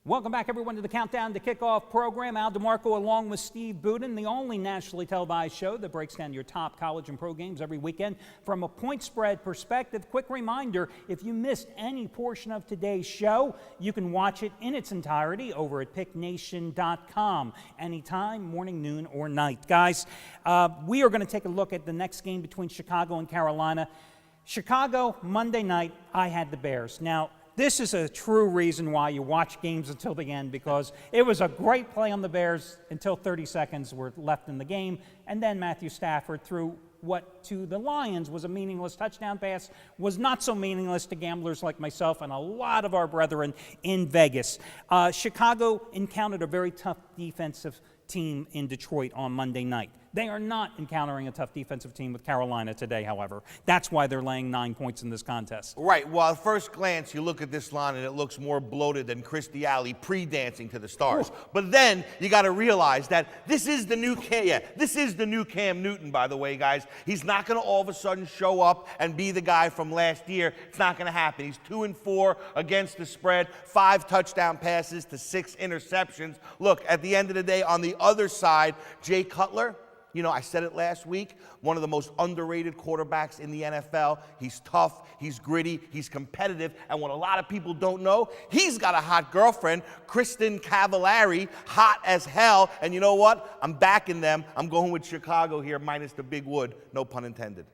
Welcome back, everyone, to the Countdown to Kickoff program. Al DeMarco along with Steve Budin, the only nationally televised show that breaks down your top college and pro games every weekend from a point spread perspective. Quick reminder, if you missed any portion of today's show, you can watch it in its entirety over at picknation.com anytime, morning, noon, or night. Guys, we are going to take a look at the next game between Chicago and Carolina. Chicago, Monday night, I had the Bears. Now, this is a true reason why you watch games until the end, because it was a great play on the Bears until 30 seconds were left in the game, and then Matthew Stafford threw what to the Lions was a meaningless touchdown pass, was not so meaningless to gamblers like myself and a lot of our brethren in Vegas. Chicago encountered a very tough defensive team in Detroit on Monday night. They are not encountering a tough defensive team with Carolina today, however. That's why they're laying 9 points in this contest. Right. Well, at first glance, you look at this line and it looks more bloated than Christy Alley pre-dancing to the stars. Ooh. But then you got to realize that this is the new Cam Newton, by the way, guys. He's not going to all of a sudden show up and be the guy from last year. It's not going to happen. He's 2-4 against the spread, 5 touchdown passes to 6 interceptions. Look, at the end of the day, on the other side, Jay Cutler, you know, I said it last week, one of the most underrated quarterbacks in the NFL. He's tough, he's gritty, he's competitive, and what a lot of people don't know, he's got a hot girlfriend, Kristen Cavallari, hot as hell, and you know what? I'm backing them. I'm going with Chicago here, minus the big wood, no pun intended.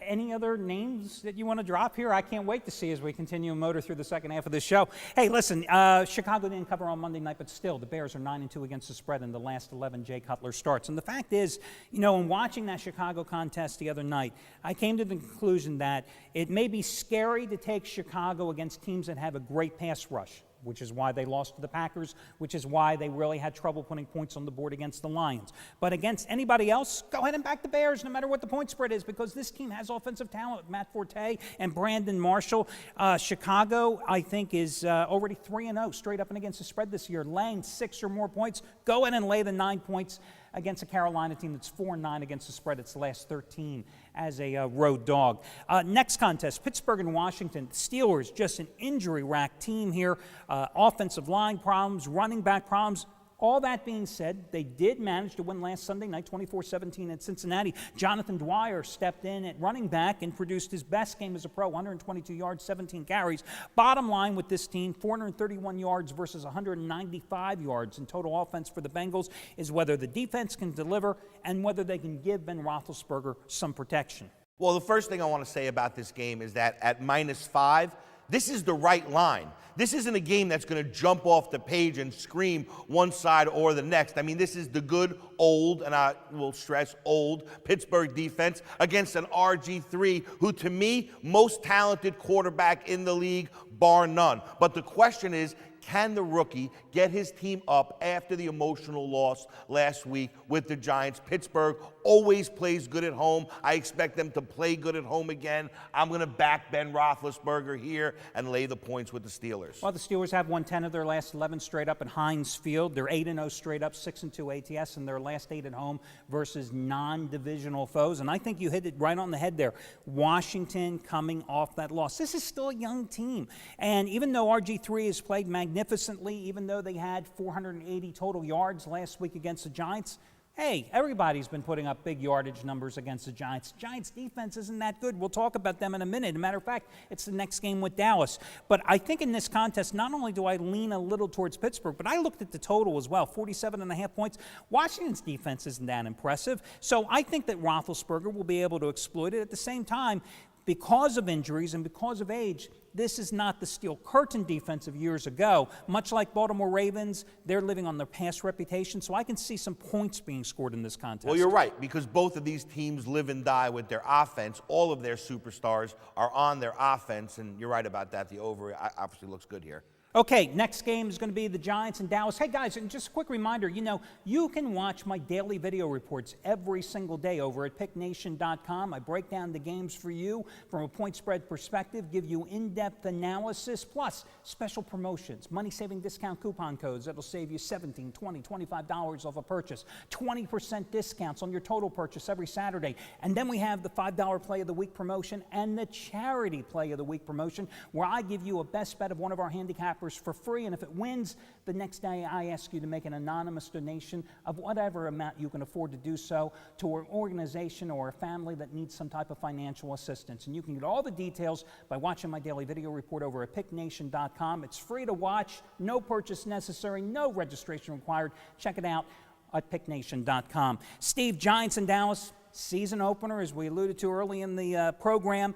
Any other names that you want to drop here? I can't wait to see as we continue and motor through the second half of this show. Hey, listen, Chicago didn't cover on Monday night, but still, the Bears are 9-2 against the spread in the last 11 Jay Cutler starts. And the fact is, you know, in watching that Chicago contest the other night, I came to the conclusion that it may be scary to take Chicago against teams that have a great pass rush, which is why they lost to the Packers, which is why they really had trouble putting points on the board against the Lions. But against anybody else, go ahead and back the Bears, no matter what the point spread is, because this team has offensive talent. Matt Forte and Brandon Marshall. Chicago, I think, is already 3-0 straight up and against the spread this year, laying 6 or more points. Go ahead and lay the 9 points against a Carolina team that's 4-9 against the spread. It's the last 13 as a road dog. Next contest, Pittsburgh and Washington. Steelers, just an injury-racked team here. Offensive line problems, running back problems. All that being said, they did manage to win last Sunday night, 24-17 at Cincinnati. Jonathan Dwyer stepped in at running back and produced his best game as a pro, 122 yards, 17 carries. Bottom line with this team, 431 yards versus 195 yards in total offense for the Bengals, is whether the defense can deliver and whether they can give Ben Roethlisberger some protection. Well, the first thing I want to say about this game is that at -5, this is the right line. This isn't a game that's going to jump off the page and scream one side or the next. I mean, this is the good old, and I will stress old, Pittsburgh defense against an RG3 who, to me, most talented quarterback in the league, bar none. But the question is, can the rookie get his team up after the emotional loss last week with the Giants? Pittsburgh always plays good at home. I expect them to play good at home again. I'm going to back Ben Roethlisberger here and lay the points with the Steelers. Well, the Steelers have won 10 of their last 11 straight up at Heinz Field. They're 8-0 straight up, 6-2 ATS in their last 8 at home versus non-divisional foes. And I think you hit it right on the head there. Washington coming off that loss. This is still a young team. And even though RG3 has played magnificently, even though they had 480 total yards last week against the Giants, hey, everybody's been putting up big yardage numbers against the Giants. Giants defense isn't that good. We'll talk about them in a minute. As a matter of fact, it's the next game with Dallas. But I think in this contest, not only do I lean a little towards Pittsburgh, but I looked at the total as well, 47.5 points. Washington's defense isn't that impressive. So I think that Roethlisberger will be able to exploit it. At the same time, because of injuries and because of age, this is not the steel curtain defense of years ago. Much like Baltimore Ravens, they're living on their past reputation, so I can see some points being scored in this contest. Well, you're right, because both of these teams live and die with their offense. All of their superstars are on their offense, and you're right about that. The over obviously looks good here. Okay, next game is going to be the Giants and Dallas. Hey, guys, and just a quick reminder, you know, you can watch my daily video reports every single day over at picknation.com. I break down the games for you from a point spread perspective, give you in-depth analysis, plus special promotions, money-saving discount coupon codes that'll save you $17, $20, $25 off a purchase, 20% discounts on your total purchase every Saturday. And then we have the $5 Play of the Week promotion and the Charity Play of the Week promotion, where I give you a best bet of one of our handicap handicappers for free, and if it wins, the next day I ask you to make an anonymous donation of whatever amount you can afford to do so to an organization or a family that needs some type of financial assistance. And you can get all the details by watching my daily video report over at picknation.com. It's free to watch, no purchase necessary, no registration required. Check it out at picknation.com. Steve, Giants in Dallas, season opener, as we alluded to early in the program.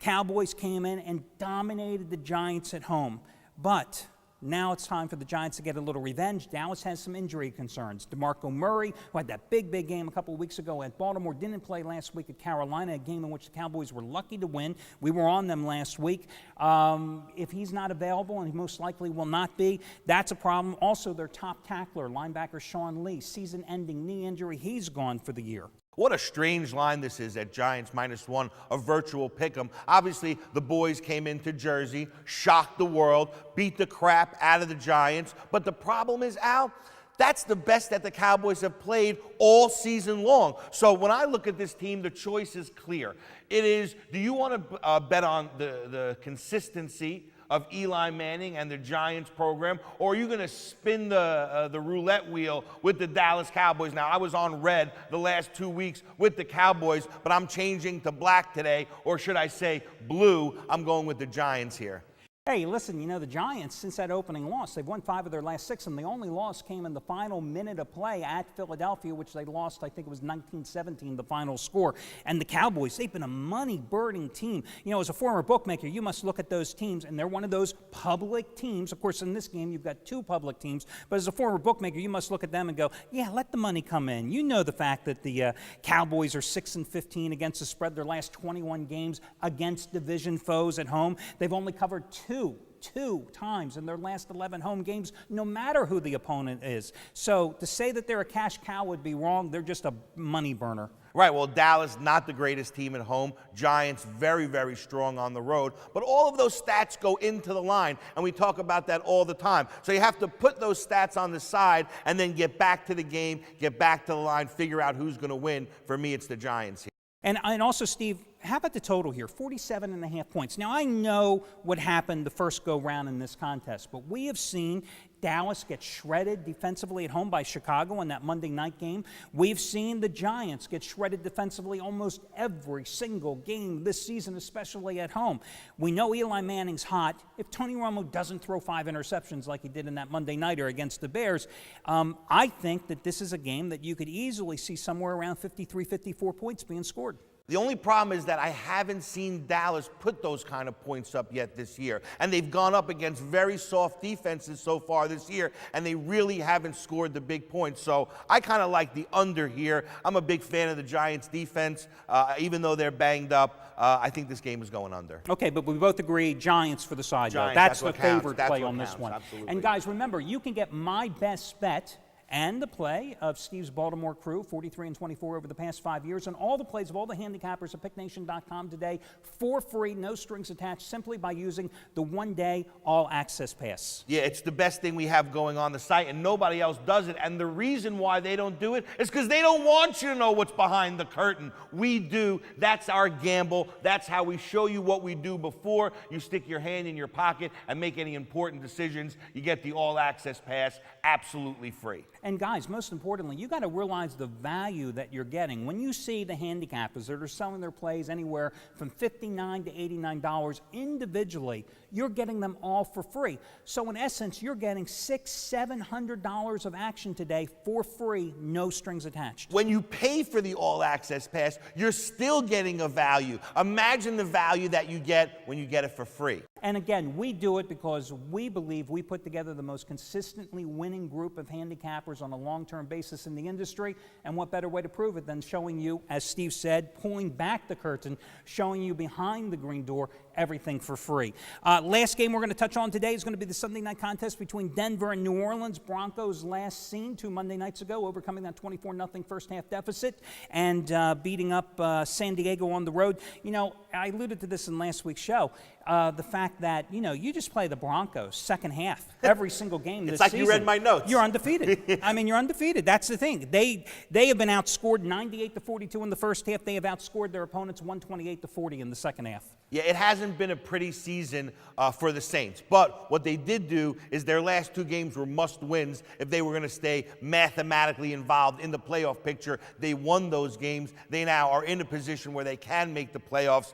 Cowboys came in and dominated the Giants at home. But now it's time for the Giants to get a little revenge. Dallas has some injury concerns. DeMarco Murray, who had that big game a couple of weeks ago at Baltimore, didn't play last week at Carolina, a game in which the Cowboys were lucky to win. We were on them last week. If he's not available, and he most likely will not be, that's a problem. Also, their top tackler, linebacker Sean Lee, season-ending knee injury, he's gone for the year. What a strange line this is at Giants -1, a virtual pick'em. Obviously, the boys came into Jersey, shocked the world, beat the crap out of the Giants. But the problem is, Al, that's the best that the Cowboys have played all season long. So when I look at this team, the choice is clear. It is, do you want to bet on the consistency of Eli Manning and the Giants program, or are you going to spin the roulette wheel with the Dallas Cowboys? Now, I was on red the last 2 weeks with the Cowboys, but I'm changing to black today, or should I say blue. I'm going with the Giants here. Hey, listen, you know, the Giants, since that opening loss, they've won 5 of their last 6, and the only loss came in the final minute of play at Philadelphia, which they lost, I think it was 19-17, the final score. And the Cowboys, they've been a money-burning team. You know, as a former bookmaker, you must look at those teams, and they're one of those public teams. Of course, in this game, you've got 2 public teams, but as a former bookmaker, you must look at them and go, yeah, let the money come in. You know the fact that the Cowboys are 6-15 against the spread their last 21 games against division foes at home. They've only covered two times in their last 11 home games, no matter who the opponent is. So to say that they're a cash cow would be wrong. They're just a money burner. Right, well, Dallas, not the greatest team at home. Giants, very, very strong on the road. But all of those stats go into the line, and we talk about that all the time. So you have to put those stats on the side and then get back to the game, get back to the line, figure out who's going to win. For me, it's the Giants here. And also, Steve, how about the total here? 47.5 points. Now, I know what happened the first go-round in this contest, but we have seen Dallas get shredded defensively at home by Chicago in that Monday night game. We've seen the Giants get shredded defensively almost every single game this season, especially at home. We know Eli Manning's hot. If Tony Romo doesn't throw 5 interceptions like he did in that Monday nighter against the Bears, I think that this is a game that you could easily see somewhere around 53, 54 points being scored. The only problem is that I haven't seen Dallas put those kind of points up yet this year. And they've gone up against very soft defenses so far this year, and they really haven't scored the big points. So I kind of like the under here. I'm a big fan of the Giants' defense. Even though they're banged up, I think this game is going under. Okay, but we both agree Giants for the side, Giants, though. That's what the counts. favorite That's play what on this counts. one. Absolutely. And guys, remember, you can get my best bet and the play of Steve's Baltimore crew, 43-24 over the past 5 years, and all the plays of all the handicappers at picknation.com today for free, no strings attached, simply by using the one-day all-access pass. Yeah, it's the best thing we have going on the site, and nobody else does it. And the reason why they don't do it is because they don't want you to know what's behind the curtain. We do. That's our gamble. That's how we show you what we do before you stick your hand in your pocket and make any important decisions. You get the all-access pass absolutely free. And guys, most importantly, you got to realize the value that you're getting. When you see the handicappers that are selling their plays anywhere from $59 to $89 individually, you're getting them all for free. So in essence, you're getting $600-700 of action today for free, no strings attached. When you pay for the all-access pass, you're still getting a value. Imagine the value that you get when you get it for free. And again, we do it because we believe we put together the most consistently winning group of handicappers on a long-term basis in the industry. And what better way to prove it than showing you, as Steve said, pulling back the curtain, showing you behind the green door, everything for free. Last game we're going to touch on today is going to be the Sunday night contest between Denver and New Orleans. Broncos last seen 2 Monday nights ago, overcoming that 24-0 first-half deficit and beating up San Diego on the road. You know, I alluded to this in last week's show. The fact that, you know, you just play the Broncos second half every single game this season. It's like you read my notes. You're undefeated. I mean, you're undefeated. That's the thing. They have been outscored 98-42 in the first half. They have outscored their opponents 128-40 in the second half. Yeah, it hasn't been a pretty season for the Saints. But what they did do is their last 2 games were must-wins if they were going to stay mathematically involved in the playoff picture. They won those games. They now are in a position where they can make the playoffs.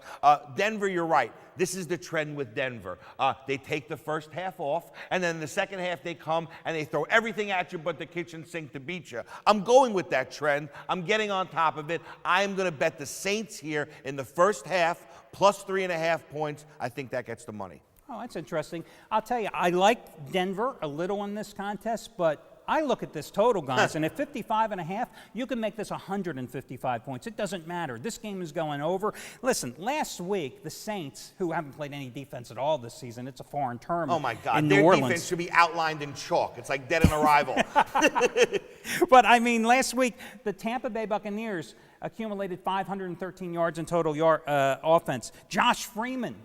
Denver, you're right. This is the trend with Denver. They take the first half off, and then the second half they come and they throw everything at you but the kitchen sink to beat you. I'm going with that trend. I'm getting on top of it. I'm going to bet the Saints here in the first half, plus 3.5 points. I think that gets the money. Oh, that's interesting. I'll tell you, I like Denver a little in this contest, but I look at this total, guys, and at 55.5, you can make this 155 points. It doesn't matter. This game is going over. Listen, last week, the Saints, who haven't played any defense at all this season, it's a foreign term. Oh, my God. In Their New Orleans. defense should be outlined in chalk. It's like dead in arrival. But, I mean, last week, the Tampa Bay Buccaneers accumulated 513 yards in total offense. Josh Freeman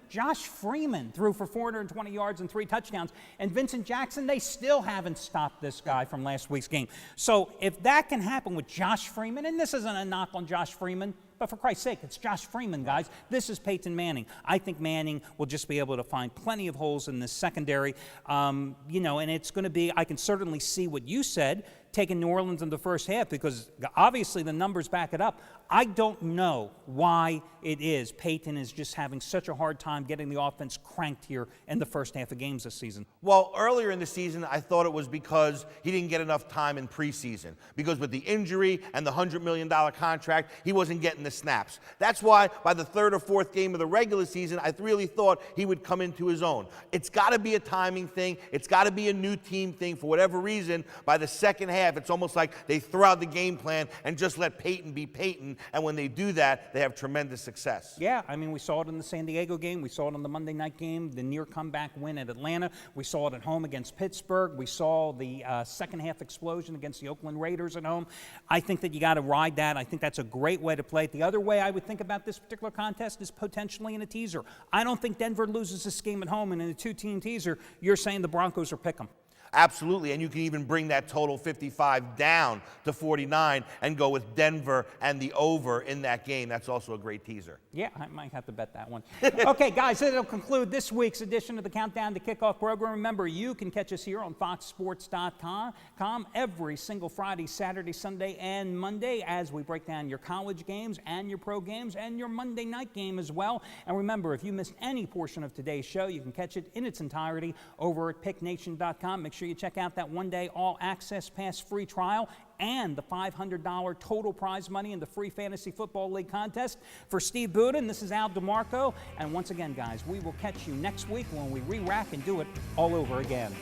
threw for 420 yards and 3 touchdowns. And Vincent Jackson, they still haven't stopped this guy from last week's game. So if that can happen with Josh Freeman, and this isn't a knock on Josh Freeman, but for Christ's sake, it's Josh Freeman, guys. This is Peyton Manning. I think Manning will just be able to find plenty of holes in this secondary. And it's going to be, I can certainly see what you said, taking New Orleans in the first half, because obviously the numbers back it up. I don't know why it is Peyton is just having such a hard time getting the offense cranked here in the first half of games this season. Well, earlier in the season, I thought it was because he didn't get enough time in preseason. Because with the injury and the $100 million contract, he wasn't getting the snaps. That's why by the 3rd or 4th game of the regular season, I really thought he would come into his own. It's got to be a timing thing. It's got to be a new team thing. For whatever reason, by the second half, it's almost like they throw out the game plan and just let Peyton be Peyton. And when they do that, they have tremendous success. Yeah, I mean, we saw it in the San Diego game. We saw it in the Monday night game, the near comeback win at Atlanta. We saw it at home against Pittsburgh. We saw the second half explosion against the Oakland Raiders at home. I think that you got to ride that. I think that's a great way to play it. The other way I would think about this particular contest is potentially in a teaser. I don't think Denver loses this game at home, and in a 2-team teaser, you're saying the Broncos are pick 'em. Absolutely, and you can even bring that total 55 down to 49 and go with Denver and the over in that game. That's also a great teaser. Yeah, I might have to bet that one. Okay, guys, that'll conclude this week's edition of the Countdown to Kickoff program. Remember, you can catch us here on foxsports.com every single Friday, Saturday, Sunday, and Monday as we break down your college games and your pro games and your Monday night game as well. And remember, if you missed any portion of today's show, you can catch it in its entirety over at picknation.com. Make sure you check out that one-day all-access pass free trial and the $500 total prize money in the free Fantasy Football League contest. For Steve Budin, this is Al DeMarco. And once again, guys, we will catch you next week when we re-rack and do it all over again.